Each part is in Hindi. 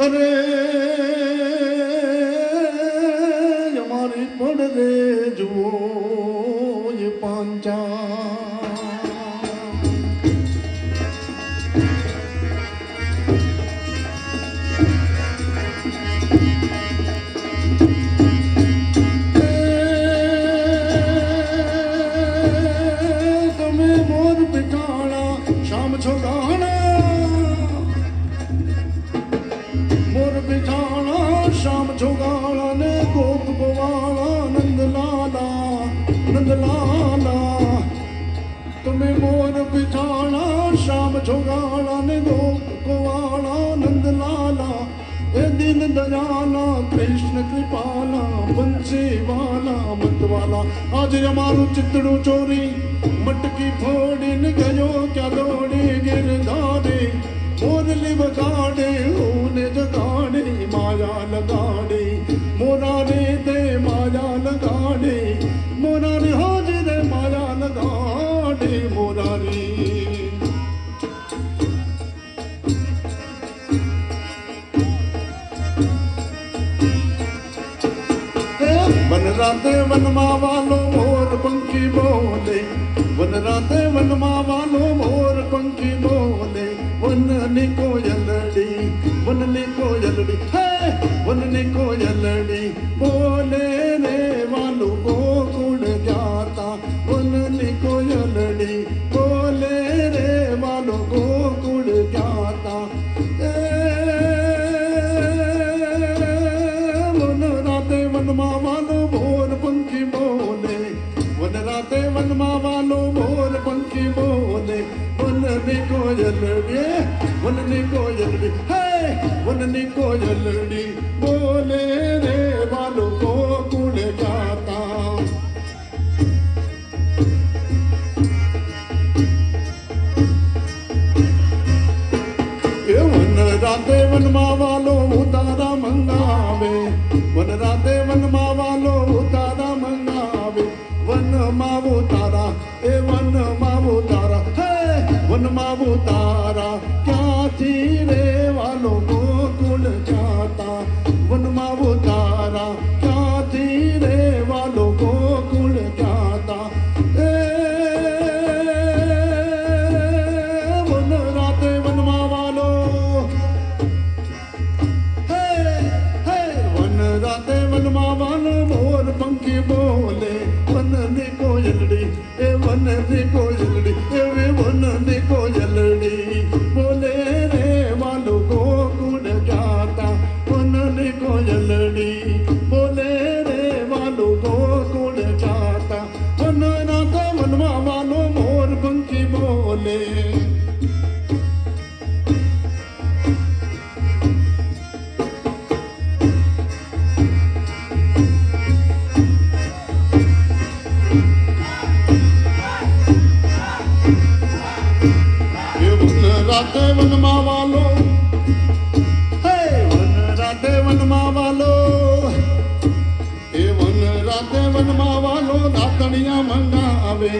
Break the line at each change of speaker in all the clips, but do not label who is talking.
अरे हमारी पड़ रे जो ये पांचा तुम्हें मोर बिठाना शाम छोगाना मोर बिठाना शाम छोगाना ने गोप गोवाला नंद लाला तुम्हें मोर बिठाना शाम छोगाना ने गोप गोवाला नंद लाला ए दीन दयाला कृष्ण कृपाला बंसी वाला मतवाला आज हमारू चितड़ू चोरी मटकी फोड़ी न गयो क्या दौड़ी गिरधारे मोरली बगाड़े ऊने जगाड़े माया लगाड़े मोरारे दे माया लगाड़े मोरारे हाजी दे माया लगाड़े मोरारी वन राते वन मावालो मोर पंखी बोले वन राते वन मावालो मोर पंखी बोले वन ने कोयलड़ी है वन ने कोयलड़ी बोले रे वालो गोकुल जाता वन ने कोयलड़ी बोले रे वालो गोकुल जाता वन राते वन मावालो मोर पंखी बोले वन राते वन मावालो मोर पंखी बोले वन ने कोयलड़ी है वन ने कोयलड़ी बोले रे वालो गोकुल जाता वन राते वन मावालो उतारा मंगावे वन राते वन मावालो उतारा मंगावे वन मावो तारा ए वन मावो तारा है वन मावो तारा क्या थी रे वालो गोकुल जाता वन मावो तारा क्या थी रे वालो गोकुल जाता वन राते वन मावालो वन राते वन मावालो मोर पंखी बोले वन ने कोयलड़ी ए वन ने कोयलड़ी ए वे वन ने कोयलड़ी बोले रे वालो गोकुल जाता वन ने कोयलड़ी बोले रे वालो गोकुल जाता वन राते वन मावालो मोर पंखी बोले राते वन मावालो वन राते वन मावालो ए वन राते वन मावालो दातनिया मंगावे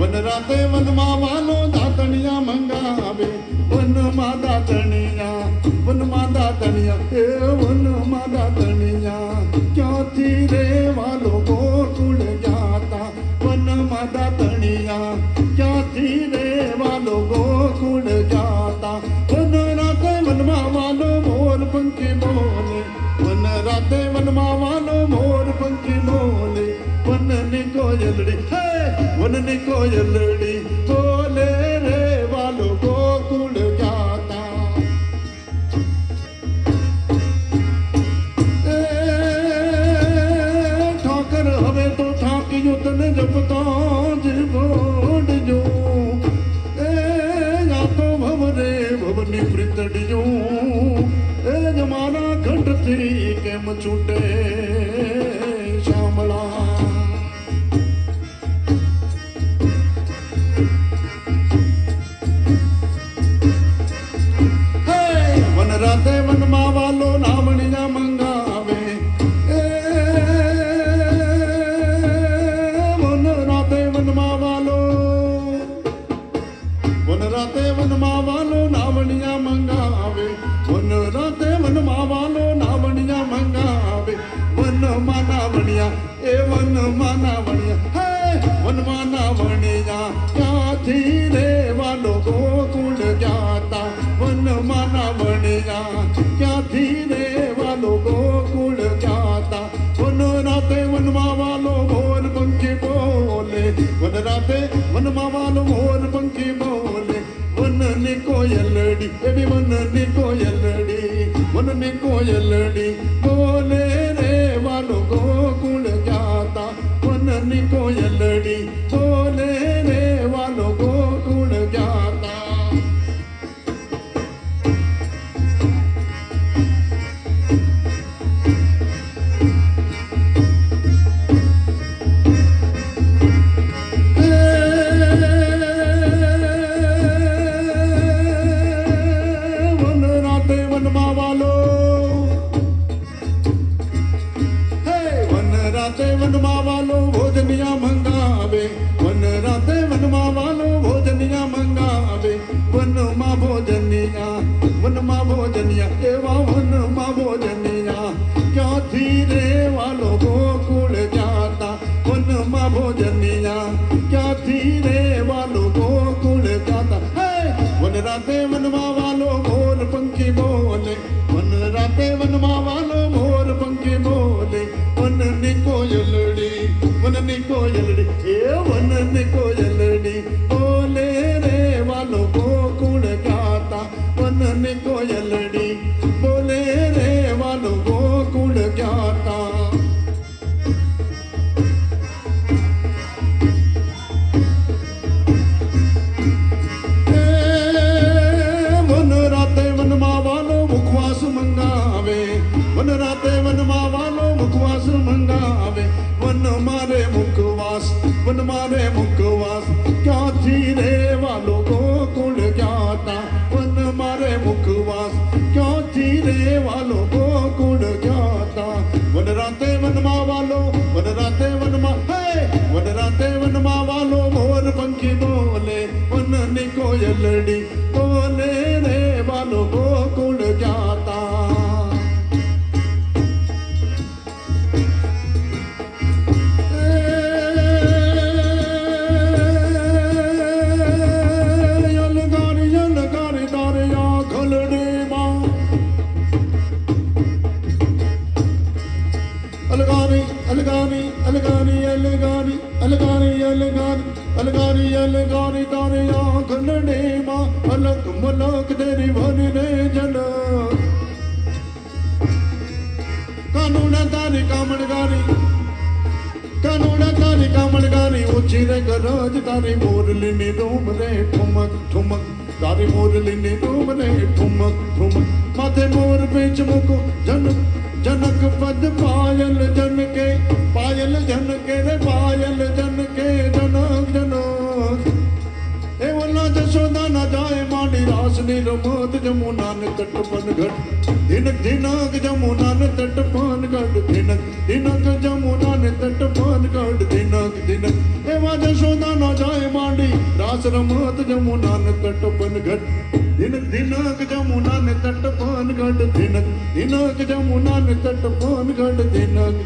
वन राते वन मावालो दातनिया मंगावे वन मादा तनिया ए वन मादा तनिया क्या थी रे वालो गोकुल जाता वन मादा तनिया क्या थी रे वालो गोकुल जाता वन राते वन मावालो मोर पंखी बोले वन राते वन मावालो मोर पंखी बोले वन ने कोयलड़ी है वन ने कोयलड़ी बोले रे वालो गोकुल जाता ठाकर हवे तो ठाकी युतन जपता जिबोड जो भवनी प्रीतड़ियों ए जमाना घट थी के मचूटे श्यामला વનમાના વણિયા હે વનમાના વણિયા ક્યાંથી રે વાલો ગોકુળ જાતા વનમાના વણિયા ક્યાંથી રે વાલો ગોકુળ જાતા વન રાતે વનમાં વાલો મોર પંખી બોલે વન રાતે વનમાં વાલો મોર પંખી બોલે વનની કોયલડી એવી વનની કોયલડી બોલે રે વાલો ગોકુળ જાતા વનની કોયલડી બોલે રે વાલો ગોકુળ જાતા વનમાં વાલો ભોજનિયા મંગાવે વન રાતે વનમાં વાલો ભોજનિયા મંગાવે વનમાં ભોજનિયા એવા વનમાં ભોજનિયા ક્યાંથી રે વાલો ગોકુળ જાતા વનમાં ભોજનિયા ક્યાંથી રે વાલો ગોકુળ જાતા હે વન રાતે વનમાં વાલો મોર પંખી બોલે વન રાતે વનમાં વાલો મોર પંખી બોલે વનની કોયલડી એ વનની કોયલડી બોલે રે વાલો ગોકુળ જાતા વનની કોયલડી બોલે રે વાલો ગોકુળ જાતા વન રાતે વનમાં વાલો મુખવાસ મંગાવે વન રાતે વનમાં વાલો મુખવાસ મંગાવે વન મારે મુખવાસ ક્યાંથી રે વાલો ગોકુળ જાતા વન મારે મુખવાસ ક્યાંથી રે વાલો ગોકુળ જાતા વન રાતે વનમાં વાલો વન રાતે વનમાં વાલો મોર પંખી બોલે વનની કોયલડી બોલે રે વાલો ગોકુળ જાતા अलगारी तारे आंगनडे मां अलग मलक तेरी भरी रे जन कानूना तारी कामणगारी ऊंची रे गरज तारी मोरली डूम रे ठुमक ठुमक तारी मोरली डूम रे ठुमक ठुमक माथे मोर बीच मुको जनक पद पायल जन के रे पायल जन के जनक ए वल्ला जशोदा न जाए मांडी रासनी रमत जमुना ने तटपन घट दिनक जमुना ने तटपन घट दिनक जमुना ने तटपन घट दिनक ए वा जशोदा न जाए मांडी रास रमत जमुना ने तटपन घट दिनक जमुना ने तटपन घट दिनक जमुना ने तटपन घट दिनक